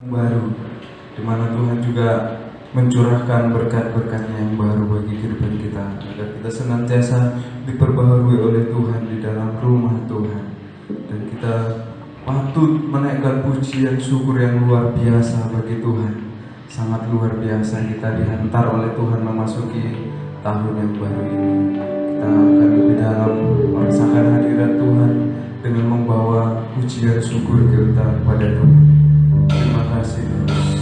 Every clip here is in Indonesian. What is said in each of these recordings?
baru, di mana Tuhan juga mencurahkan berkat-berkat-Nya yang baru bagi kehidupan kita, agar kita senantiasa diperbaharui oleh Tuhan di dalam rumah Tuhan, dan kita patut menaikkan pujian syukur yang luar biasa bagi Tuhan. Sangat luar biasa kita dihantar oleh Tuhan memasuki tahun yang baru ini. Kita akan lebih dalam merasakan hadirat Tuhan dengan membawa pujian syukur kita kepada Tuhan. Terima kasih Yesus.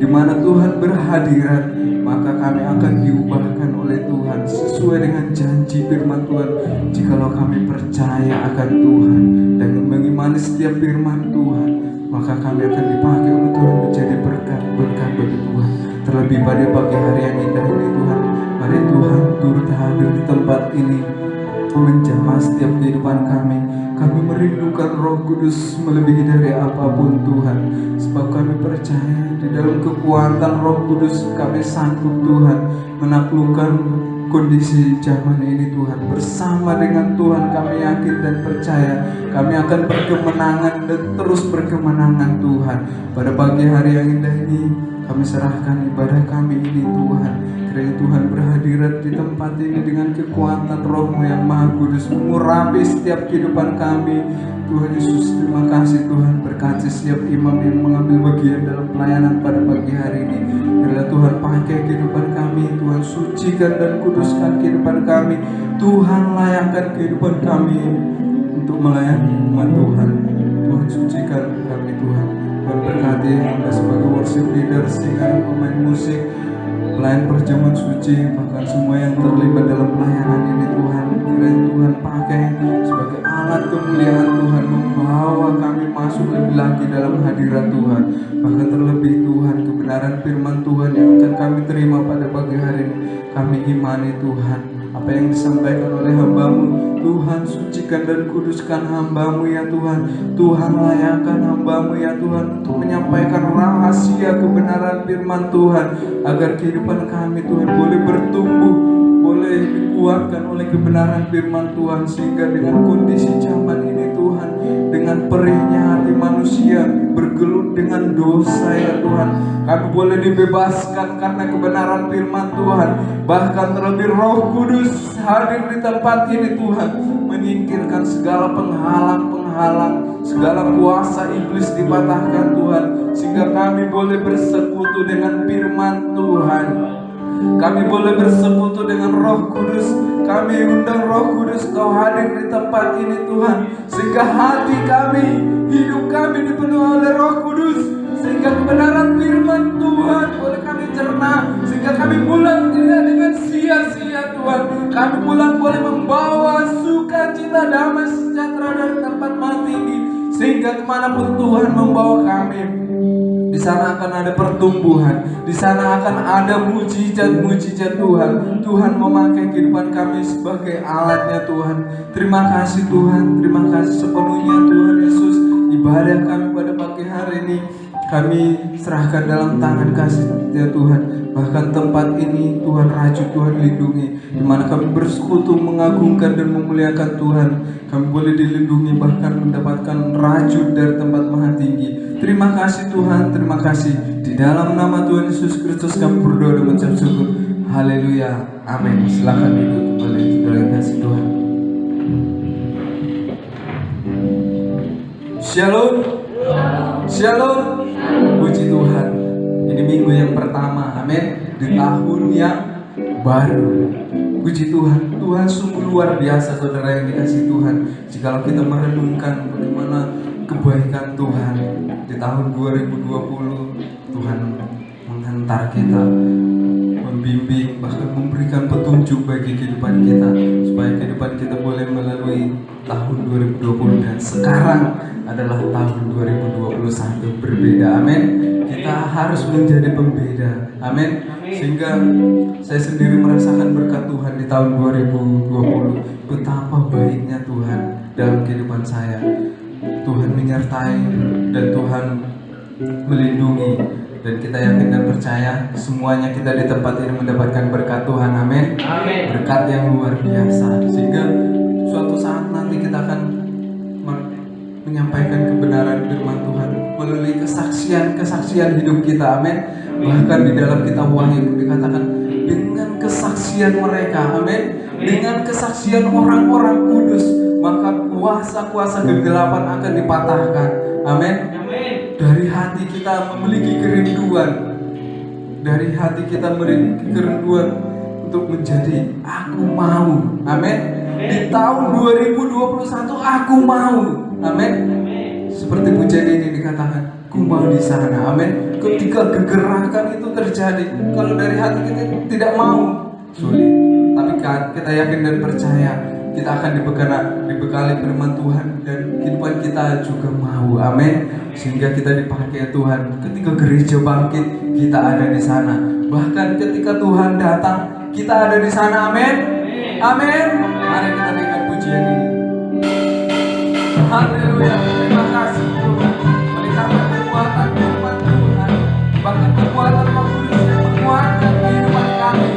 di mana Tuhan berhadirat, maka kami akan diubahkan oleh Tuhan sesuai dengan janji firman Tuhan. Jikalau kami percaya akan Tuhan dan mengimani setiap firman Tuhan, maka kami akan dipakai oleh Tuhan menjadi berkat-berkat bagi Tuhan. Terlebih pada pagi hari yang indah ini Tuhan, mari Tuhan turut hadir di tempat ini, menjamah setiap kehidupan kami. Kami merindukan Roh Kudus melebihi dari apapun Tuhan, sebab kami percaya di dalam kekuatan Roh Kudus kami sanggup Tuhan menaklukkan kondisi zaman ini Tuhan. Bersama dengan Tuhan kami yakin dan percaya kami akan berkemenangan dan terus berkemenangan Tuhan. Pada pagi hari yang indah ini kami serahkan ibadah kami ini Tuhan. Kiranya Tuhan berhadirat di tempat ini dengan kekuatan Roh-Mu yang Maha Kudus, mengurapi setiap kehidupan kami. Tuhan Yesus, terima kasih Tuhan, berkati setiap imam yang mengambil bagian dalam pelayanan pada pagi hari ini. Biarlah Tuhan pakai kehidupan kami, Tuhan sucikan dan kuduskan kehidupan kami. Tuhan layakkan kehidupan kami untuk melayani umat Tuhan. Tuhan sucikan kami Tuhan. Tuhan berkati Anda sebagai worship leader, singer, pemain musik, pelayan perjamuan suci, bahkan semua yang terlibat dalam pelayanan ini Tuhan. Kiranya Tuhan pakai sebagai alat kemuliaan Tuhan, membawa kami masuk lebih lagi dalam hadirat Tuhan. Bahkan terlebih Tuhan, kebenaran firman Tuhan yang akan kami terima pada pagi hari ini, kami imani Tuhan. Apa yang disampaikan oleh hamba-Mu, Tuhan sucikan dan kuduskan hamba-Mu ya Tuhan. Tuhan layakkan hamba-Mu ya Tuhan untuk menyampaikan rahasia kebenaran firman Tuhan, agar kehidupan kami Tuhan boleh bertumbuh, boleh dikuatkan oleh kebenaran firman Tuhan. Sehingga dengan kondisi zaman ini Tuhan, dengan perihnya hati manusia bergelut dengan dosa ya Tuhan, kami boleh dibebaskan karena kebenaran firman Tuhan. Bahkan terlebih Roh Kudus hadir di tempat ini Tuhan, menyingkirkan segala penghalang-penghalang, segala kuasa iblis dipatahkan Tuhan, sehingga kami boleh bersekutu dengan firman Tuhan. Kami boleh bersekutu dengan Roh Kudus. Kami undang Roh Kudus, Kau hadir di tempat ini Tuhan, sehingga hati kami, hidup kami dipenuhi oleh Roh Kudus, sehingga kebenaran firman Tuhan boleh kami cerna, sehingga kami pulang tidak dengan sia-sia Tuhan. Kami pulang boleh membawa sukacita, damai, sejahtera dari tempat mati ini, sehingga kemanapun Tuhan membawa kami, di sana akan ada pertumbuhan, di sana akan ada mujizat-mujizat Tuhan. Tuhan memakai kehidupan kami sebagai alatnya Tuhan. Terima kasih Tuhan, terima kasih sepenuhnya Tuhan Yesus. Ibadah kami pada pagi hari ini kami serahkan dalam tangan kasih-Nya Tuhan. Bahkan tempat ini Tuhan rajut, Tuhan lindungi, di mana kami bersekutu mengagungkan dan memuliakan Tuhan. Kami boleh dilindungi, bahkan mendapatkan rajut dari tempat maha tinggi. Terima kasih Tuhan, terima kasih. Di dalam nama Tuhan Yesus Kristus kami berdoa dan mengucap syukur. Haleluya, amin. Silakan duduk kembali, saudara yang kasih Tuhan. Shalom, shalom. Puji Tuhan, ini minggu yang pertama, amin, di tahun yang baru. Puji Tuhan, Tuhan sungguh luar biasa saudara yang dikasih Tuhan. Jikalau kita merenungkan bagaimana kebaikan Tuhan di tahun 2020, Tuhan menghantar kita, membimbing, bahkan memberikan petunjuk bagi kehidupan kita, supaya kehidupan kita boleh melalui tahun 2020 dan sekarang adalah tahun 2021 berbeda, amin. Kita harus menjadi pembeda, amin. Sehingga saya sendiri merasakan berkat Tuhan di tahun 2020. Betapa baiknya Tuhan dalam kehidupan saya. Tuhan menyertai dan Tuhan melindungi, dan kita yakin dan percaya semuanya kita di tempat ini mendapatkan berkat Tuhan, amin. Berkat yang luar biasa, sehingga suatu saat nanti kita akan menyampaikan kebenaran firman Tuhan melalui kesaksian hidup kita, amin. Bahkan di dalam kitab Wahyu dikatakan dengan kesaksian mereka, amin, dengan kesaksian orang-orang kudus, maka kuasa-kuasa kegelapan akan dipatahkan, amin. Dari hati kita memiliki kerinduan, dari hati kita memiliki kerinduan untuk menjadi aku mau, amin. Di tahun 2021 aku mau, amin. Seperti pujian ini dikatakan, ku mau di sana, amin. ketika kegerakan itu terjadi, kalau dari hati kita tidak mau, sulit. Tapi kan kita yakin dan percaya kita akan dibekali firman Tuhan dan kehidupan kita juga mau, amin. Sehingga kita dipakai Tuhan. Ketika gereja bangkit, kita ada di sana. Bahkan ketika Tuhan datang, kita ada di sana, amin. Amin. Mari kita dengar pujian ini. Haleluya. Terima kasih Tuhan. Oleh karena kekuatan firman Tuhan, bahkan kekuatan Roh Kudus yang menguatkan kehidupan kami.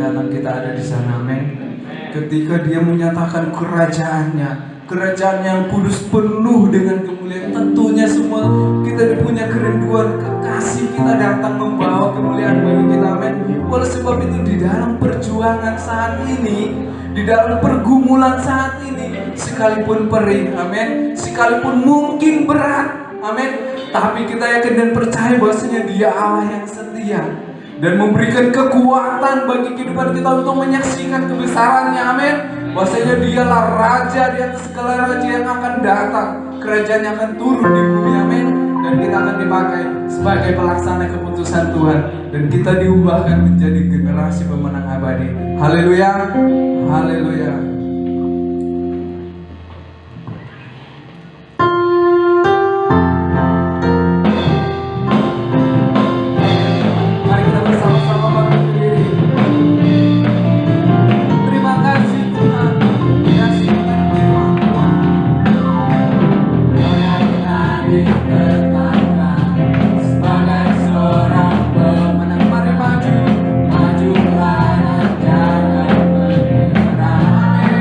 datang kita ada di sana, amin. Ketika Dia menyatakan kerajaan yang kudus penuh dengan kemuliaan, tentunya semua kita punya kerinduan, kekasih kita datang membawa kemuliaan bagi kita, amin. Oleh sebab itu di dalam perjuangan saat ini, di dalam pergumulan saat ini, sekalipun perih, amin, sekalipun mungkin berat, amin, tapi kita yakin dan percaya bahwasanya Dia Allah yang setia dan memberikan kekuatan bagi kehidupan kita untuk menyaksikan kebesarannya, amin. Bahwasanya Dialah Raja di atas segala raja yang akan datang, kerajaan yang akan turun di bumi, amin. Dan kita akan dipakai sebagai pelaksana keputusan Tuhan, dan kita diubahkan menjadi generasi pemenang abadi. Haleluya, haleluya. Maju, majulah dan jangan bergerak.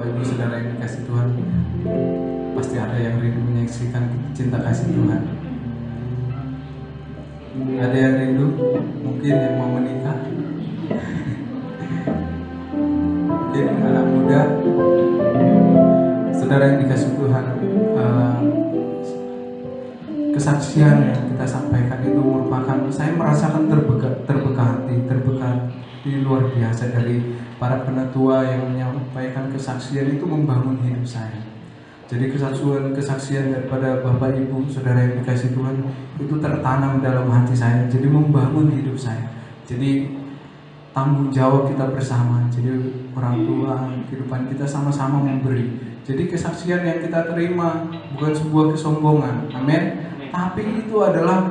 Bapak Ibu Saudara yang dikasih Tuhan, pasti ada yang rindu menyaksikan cinta kasih Tuhan. Ada yang rindu, mungkin yang mau menikah, mungkin anak muda. Saudara yang dikasih Tuhan, kesaksian yang kita sampaikan itu merupakan, saya merasakan terberkati luar biasa dari para penatua yang menyampaikan kesaksian itu membangun hidup saya. Jadi kesaksian daripada Bapak Ibu Saudara yang dikasih Tuhan itu tertanam dalam hati saya, jadi membangun hidup saya. Jadi tanggung jawab kita bersama, jadi orang tua, kehidupan kita sama-sama memberi. Jadi kesaksian yang kita terima bukan sebuah kesombongan, amin, tapi itu adalah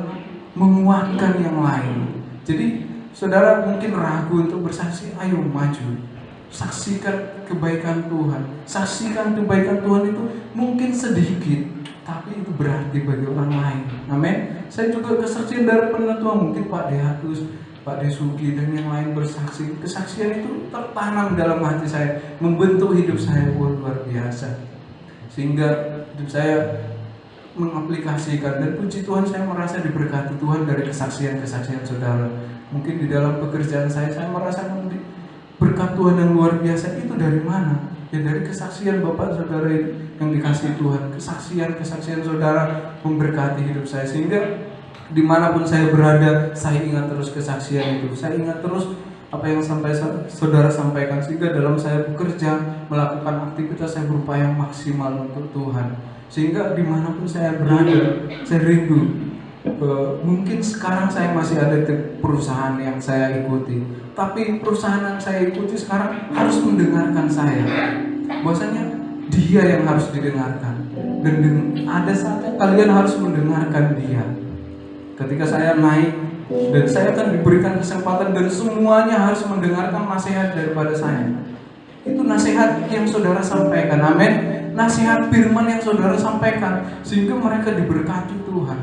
menguatkan yang lain. Jadi saudara mungkin ragu untuk bersaksi, ayo maju, saksikan kebaikan Tuhan. Saksikan kebaikan Tuhan itu mungkin sedikit, tapi itu berarti bagi orang lain, amin. Saya juga kesaksian dari penatua, mungkin Pak Dehatus, Pak Desuki dan yang lain bersaksi. Kesaksian itu tertanam dalam hati saya, membentuk hidup saya luar biasa, sehingga hidup saya mengaplikasikan, dan puji Tuhan saya merasa diberkati Tuhan dari kesaksian-kesaksian saudara. Mungkin di dalam pekerjaan saya merasakan berkat Tuhan yang luar biasa. Itu dari mana? Ya dari kesaksian Bapak Saudara yang dikasih Tuhan. Kesaksian saudara memberkati hidup saya, sehingga dimanapun saya berada, saya ingat terus kesaksian itu. Saya ingat terus apa yang saudara sampaikan, sehingga dalam saya bekerja, melakukan aktivitas, saya berupaya maksimal untuk Tuhan. Sehingga dimanapun saya berada, saya rindu. Mungkin sekarang saya masih ada di perusahaan yang saya ikuti, tapi perusahaan yang saya ikuti sekarang harus mendengarkan saya. Bahwasanya dia yang harus didengarkan, dan ada saatnya kalian harus mendengarkan dia. Ketika saya naik, dan saya akan diberikan kesempatan, dan semuanya harus mendengarkan nasihat daripada saya. Itu nasihat yang saudara sampaikan, amin. Nasihat firman yang saudara sampaikan, sehingga mereka diberkati Tuhan.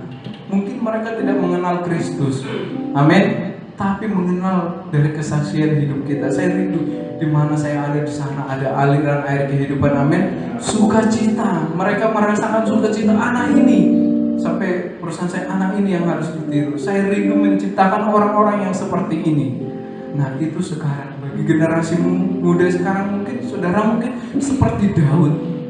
Mungkin mereka tidak mengenal Kristus, amin, tapi mengenal dari kesaksian hidup kita. Saya rindu di mana saya ada, di sana ada aliran air kehidupan, amin. Sukacita, mereka merasakan sukacita anak ini. Sampai perusahaan saya, anak ini yang harus ditiru. Saya rindu menciptakan orang-orang yang seperti ini. Nah itu sekarang bagi generasi muda sekarang, mungkin saudara mungkin seperti Daud.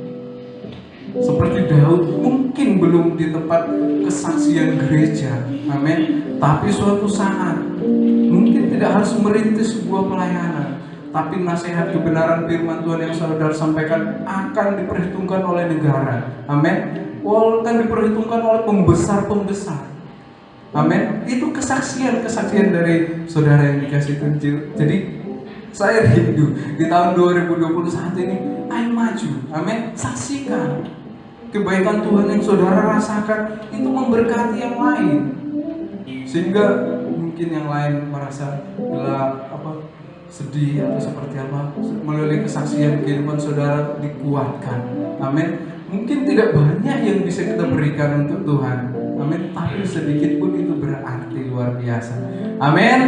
Seperti Daud, mungkin belum di tempat kesaksian gereja, amin. Tapi suatu saat, mungkin tidak harus merintis sebuah pelayanan, tapi nasihat kebenaran firman Tuhan yang saudara sampaikan akan diperhitungkan oleh negara, amin. Akan diperhitungkan oleh pembesar-pembesar, amin. Itu kesaksian dari saudara yang dikasih Tuhan. Jadi saya rindu di tahun 2021 ini, ayo maju, amin. Saksikan kebaikan Tuhan yang saudara rasakan, itu memberkati yang lain, sehingga mungkin yang lain merasa gelap, sedih atau seperti apa, melalui kesaksian kehidupan saudara dikuatkan, amin. Mungkin tidak banyak yang bisa kita berikan untuk Tuhan, amin, tapi sedikit pun itu berarti luar biasa, amin.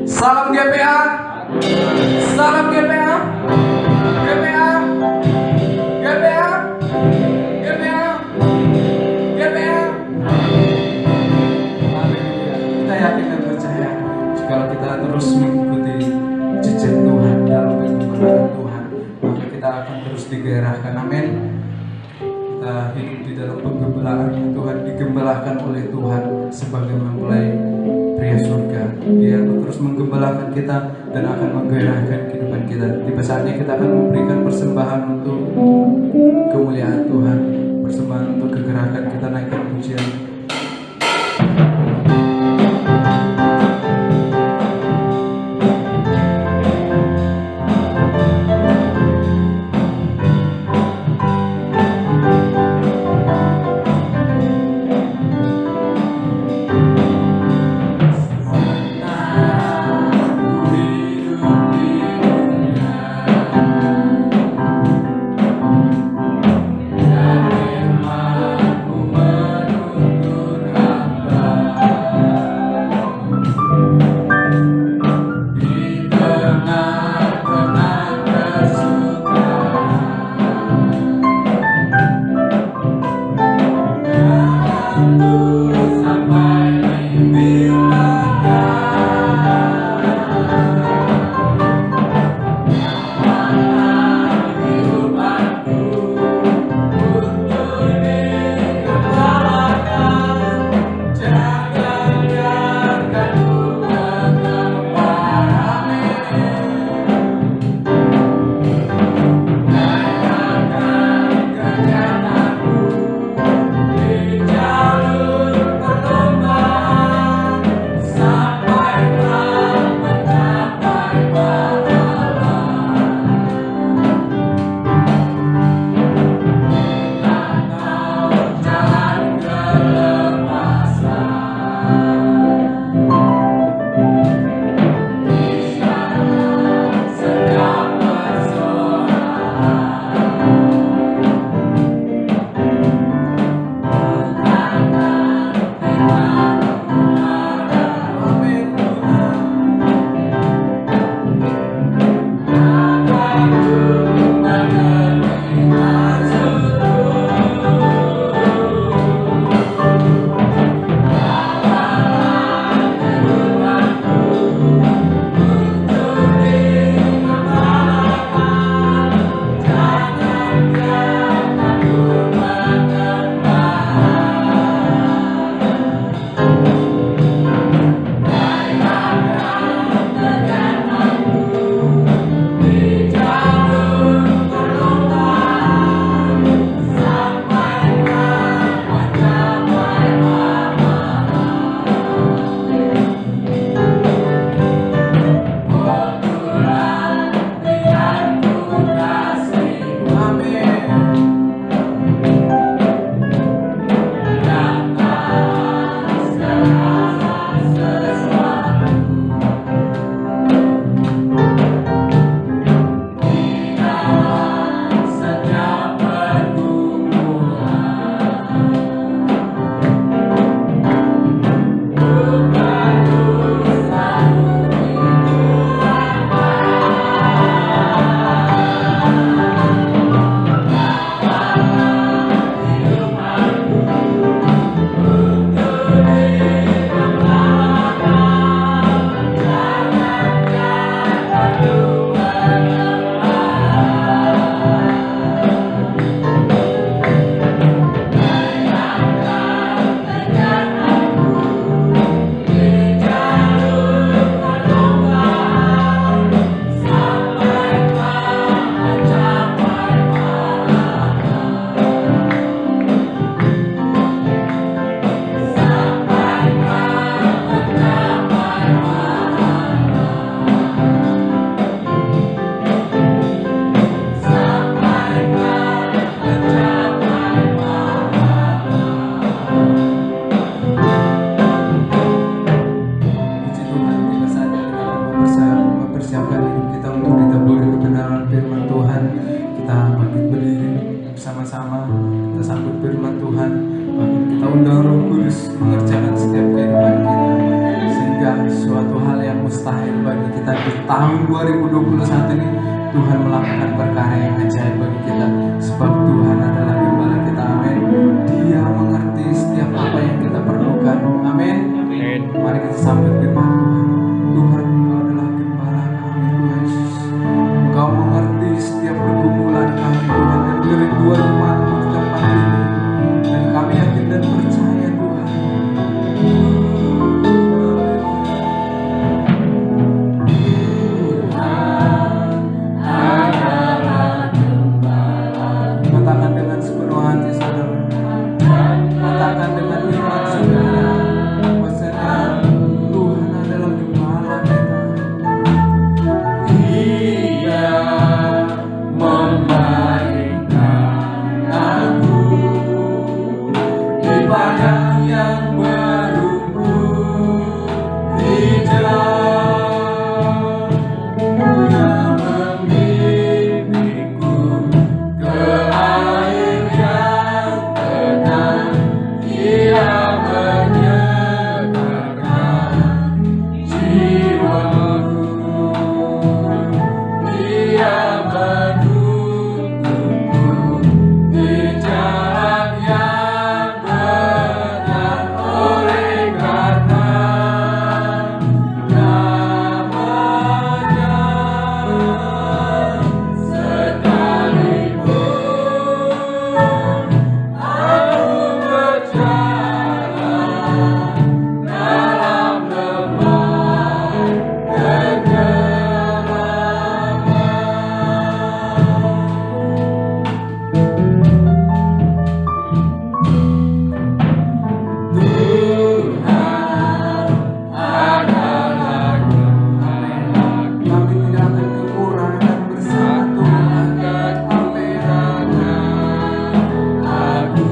Salam GPA, salam GPA, GPA, GPA, GPA, GPA. Kita yakin dan percaya, jika kita terus mengikuti jejak Tuhan dalam penggemaraan Tuhan, maka kita akan terus digairahkan, amin. Kita hidup di dalam penggembalaan Tuhan, digembalakan oleh Tuhan sebagai mempelai pria surga. Dia terus menggembalakan kita dan akan menggairahkan kehidupan kita. Tiba saatnya kita akan memberikan persembahan untuk kemuliaan Tuhan, persembahan untuk kegerakan. Kita naikkan pujian. bangkit berdiri bersama-sama, kita sambut firman Tuhan, bahkan kita undang Roh Kudus mengerjakan setiap kehidupan kita, sehingga suatu hal yang mustahil bagi kita di tahun 2021 ini, Tuhan melakukan perkara yang ajaib bagi kita, sebab Tuhan adalah gembala kita. Amin. Dia mengerti setiap apa yang kita perlukan. Amin. Mari kita sambut firman Tuhan. Tuhan, Engkau adalah gembala kami, Tuhan Yesus. Engkau mengerti setiap pergumulan kami, Tuhan, dan beri dua umat-Mu di tempat ini. Dan kami yakin dan percaya, Tuhan, katakan dengan sepenuh hati saudara, katakan dengan iman saudara, bahwasanya Tuhan adalah gembala kita. Dia membaringkan aku di padang yang berumput hijau. Dia membimbingku ke air yang tenang. Dia menyegarkan jiwaku. Dia menuntunku di jalan yang benar, oleh karena namanya. Sekalipun aku berjalan dalam lembah Tuhan adalah gembala. Kami tidak akan kekurangan bersama Tuhan. Merangan aku.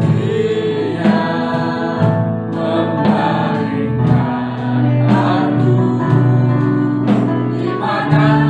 Dia membaringkan aku di padang